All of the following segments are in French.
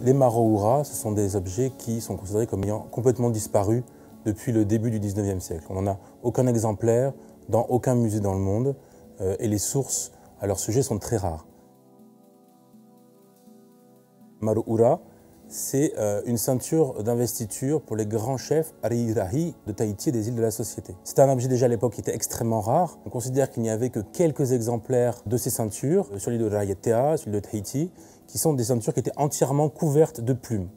Les maroura, ce sont des objets qui sont considérés comme ayant complètement disparu depuis le début du 19e siècle. On n'en a aucun exemplaire dans aucun musée dans le monde et les sources à leur sujet sont très rares. Maroura, c'est une ceinture d'investiture pour les grands chefs Arirahi de Tahiti et des îles de la Société. C'était un objet déjà à l'époque qui était extrêmement rare. On considère qu'il n'y avait que quelques exemplaires de ces ceintures sur l'île de Raiatea, sur l'île de Tahiti, qui sont des ceintures qui étaient entièrement couvertes de plumes.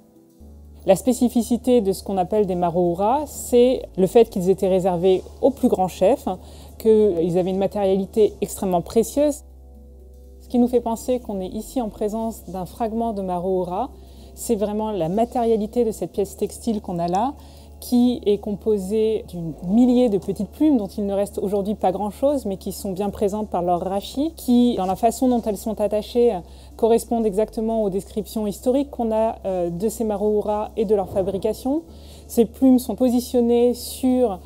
La spécificité de ce qu'on appelle des maroura, c'est le fait qu'ils étaient réservés aux plus grands chefs, qu'ils avaient une matérialité extrêmement précieuse. Ce qui nous fait penser qu'on est ici en présence d'un fragment de maroura, c'est vraiment la matérialité de cette pièce textile qu'on a là, qui est composée d'une millier de petites plumes dont il ne reste aujourd'hui pas grand-chose, mais qui sont bien présentes par leur rachis, qui, dans la façon dont elles sont attachées, correspondent exactement aux descriptions historiques qu'on a de ces maroura et de leur fabrication. Ces plumes sont positionnées sur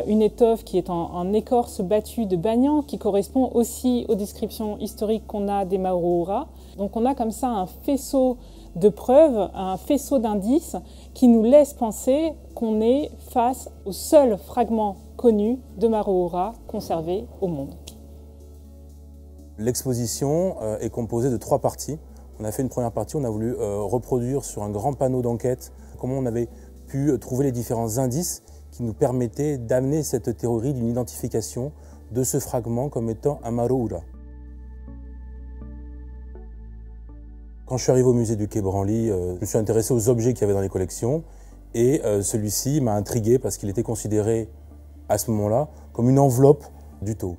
une étoffe qui est en écorce battue de banyan, qui correspond aussi aux descriptions historiques qu'on a des maroura. Donc on a comme ça un faisceau de preuves, un faisceau d'indices qui nous laisse penser qu'on est face au seul fragment connu de maroura conservé au monde. L'exposition est composée de 3 parties. On a fait une première partie, on a voulu reproduire sur un grand panneau d'enquête comment on avait pu trouver les différents indices qui nous permettaient d'amener cette théorie d'une identification de ce fragment comme étant un maroura. Quand je suis arrivé au musée du Quai Branly, je me suis intéressé aux objets qu'il y avait dans les collections et celui-ci m'a intrigué parce qu'il était considéré à ce moment-là comme une enveloppe du tau.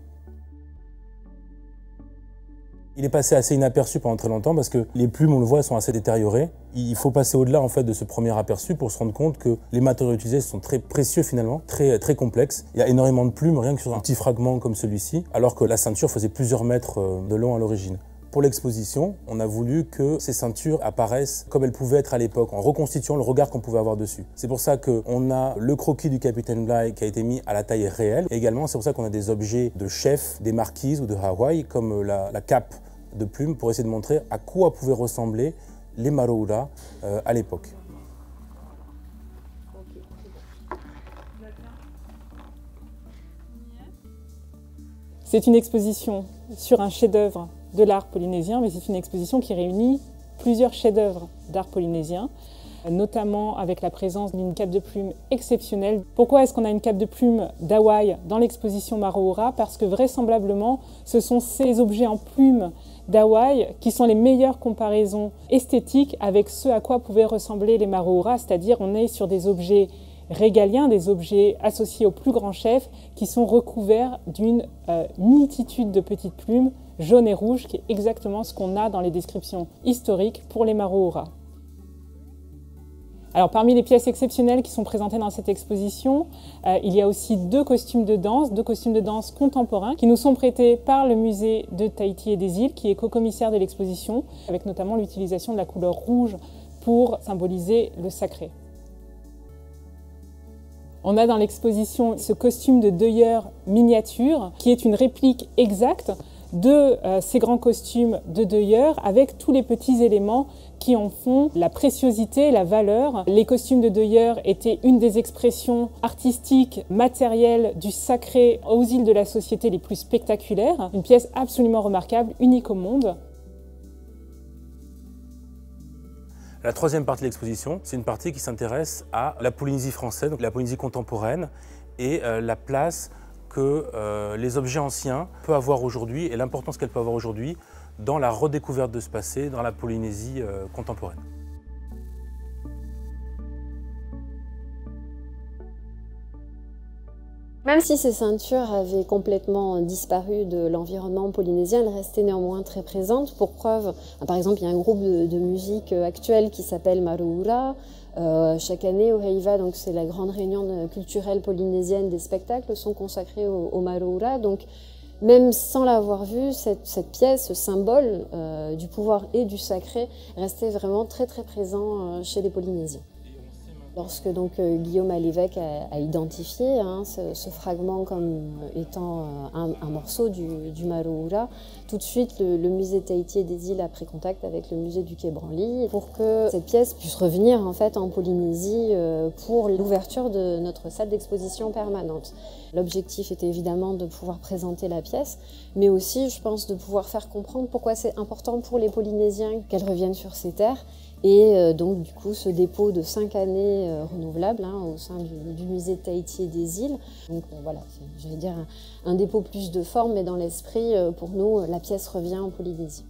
Il est passé assez inaperçu pendant très longtemps parce que les plumes, on le voit, sont assez détériorées. Il faut passer au-delà en fait de ce premier aperçu pour se rendre compte que les matériaux utilisés sont très précieux finalement, très complexes. Il y a énormément de plumes rien que sur un petit fragment comme celui-ci, alors que la ceinture faisait plusieurs mètres de long à l'origine. Pour l'exposition, on a voulu que ces ceintures apparaissent comme elles pouvaient être à l'époque, en reconstituant le regard qu'on pouvait avoir dessus. C'est pour ça qu'on a le croquis du capitaine Bligh qui a été mis à la taille réelle. Et également, c'est pour ça qu'on a des objets de chefs, des marquises ou de Hawaï, comme la cape de plumes, pour essayer de montrer à quoi pouvaient ressembler les maroura à l'époque. C'est une exposition sur un chef-d'œuvre de l'art polynésien, mais c'est une exposition qui réunit plusieurs chefs-d'œuvre d'art polynésien, notamment avec la présence d'une cape de plume exceptionnelle. Pourquoi est-ce qu'on a une cape de plume d'Hawaï dans l'exposition Maroura? Parce que vraisemblablement, ce sont ces objets en plume d'Hawaï qui sont les meilleures comparaisons esthétiques avec ce à quoi pouvaient ressembler les Maroura, c'est-à-dire on est sur des objets régaliens, des objets associés aux plus grands chefs qui sont recouverts d'une multitude de petites plumes jaunes et rouges, qui est exactement ce qu'on a dans les descriptions historiques pour les Maroura. Alors parmi les pièces exceptionnelles qui sont présentées dans cette exposition, il y a aussi deux costumes de danse contemporains qui nous sont prêtés par le musée de Tahiti et des îles, qui est co-commissaire de l'exposition, avec notamment l'utilisation de la couleur rouge pour symboliser le sacré. On a dans l'exposition ce costume de deuilleur miniature, qui est une réplique exacte de ces grands costumes de deuilleur avec tous les petits éléments qui en font la préciosité, la valeur. Les costumes de deuilleur étaient une des expressions artistiques, matérielles du sacré aux îles de la Société les plus spectaculaires. Une pièce absolument remarquable, unique au monde. La troisième partie de l'exposition, c'est une partie qui s'intéresse à la Polynésie française, donc la Polynésie contemporaine, et la place que les objets anciens peuvent avoir aujourd'hui et l'importance qu'elles peuvent avoir aujourd'hui dans la redécouverte de ce passé, dans la Polynésie contemporaine. Même si ces ceintures avaient complètement disparu de l'environnement polynésien, elles restaient néanmoins très présentes. Pour preuve, par exemple, il y a un groupe de musique actuel qui s'appelle Maroura. Chaque année au Heiva, donc c'est la grande réunion culturelle polynésienne, des spectacles sont consacrés au Maroura. Donc même sans l'avoir vu, cette pièce, ce symbole du pouvoir et du sacré restait vraiment très présent chez les Polynésiens. Lorsque donc Guillaume Alévèque a identifié ce fragment comme étant un morceau du Marouhoura, tout de suite le musée Tahiti des îles a pris contact avec le musée du Quai Branly pour que cette pièce puisse revenir en fait en Polynésie pour l'ouverture de notre salle d'exposition permanente. L'objectif était évidemment de pouvoir présenter la pièce, mais aussi je pense de pouvoir faire comprendre pourquoi c'est important pour les Polynésiens qu'elle revienne sur ces terres. Et donc du coup ce dépôt de 5 années renouvelable au sein du musée de Tahiti et des îles. Donc voilà, j'allais dire un dépôt plus de forme, mais dans l'esprit, pour nous, la pièce revient en Polynésie.